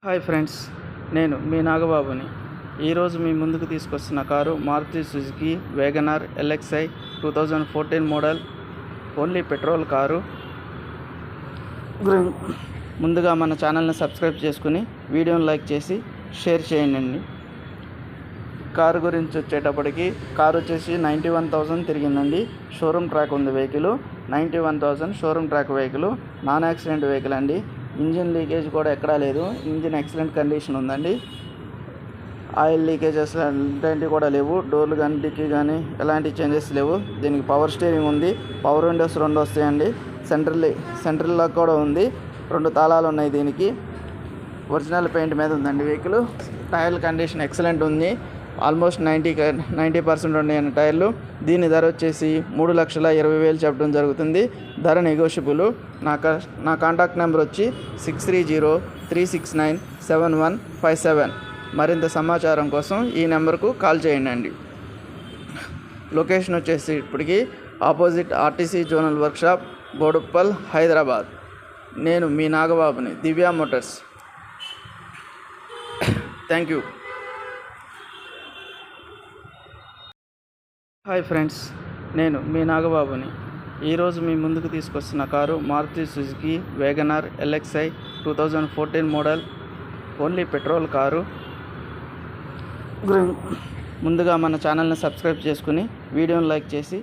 Hi friends, నేను మీ నాగబాబుని. ఈరోజు మీ ముందుకు తీసుకొస్తున్న car Maruti Suzuki Wagon R LXI 2014 model, only petrol car. ముందుగా మన ఛానల్ని సబ్స్క్రైబ్ చేసుకుని వీడియోని లైక్ చేసి షేర్ చేయండి. కారు గురించి వచ్చేటప్పటికి కారు వచ్చేసి 91,000 తిరిగిందండి. షోరూమ్ ట్రాక్ ఉంది vehicle. 91,000 showroom track vehicle, non accident vehicle అండి. ఇంజిన్ లీకేజ్ కూడా ఎక్కడా లేదు. ఇంజిన్ ఎక్సలెంట్ కండిషన్ ఉందండి. ఆయిల్ లీకేజెస్ అలాంటివి కూడా లేవు. డోర్లు కానీ డిక్కీ కానీ ఎలాంటి చేంజెస్ లేవు. దీనికి పవర్ స్టీరింగ్ ఉంది. పవర్ విండోస్ 2 వస్తాయండి. సెంట్రల్ లాక్ కూడా ఉంది. 2 తాళాలు ఉన్నాయి దీనికి. ఒరిజినల్ పెయింట్ మీద ఉందండి వెహికల్. టైర్ కండిషన్ ఎక్సలెంట్ ఉంది. ఆల్మోస్ట్ 90% ఉన్నాయండి టైర్లు. దీని ధర వచ్చేసి 3,20,000 చెప్పడం జరుగుతుంది. ధర నెగోషియబుల్. నా కాంటాక్ట్ నెంబర్ వచ్చి 6303697157. మరింత సమాచారం కోసం ఈ నెంబర్కు కాల్ చేయండి. లొకేషన్ వచ్చేసి ఇప్పటికి opposite RTC zonal workshop, Boduppal, Hyderabad. నేను మీ నాగబాబుని, Divya Motors. Thank you. Hi friends, నేను మీ నాగబాబుని. ఈరోజు మీ ముందుకు తీసుకొస్తున్న car Maruti Suzuki Wagon R LXI 2014 model, only petrol car. ముందుగా మన ఛానల్ని సబ్స్క్రైబ్ చేసుకుని వీడియోని లైక్ చేసి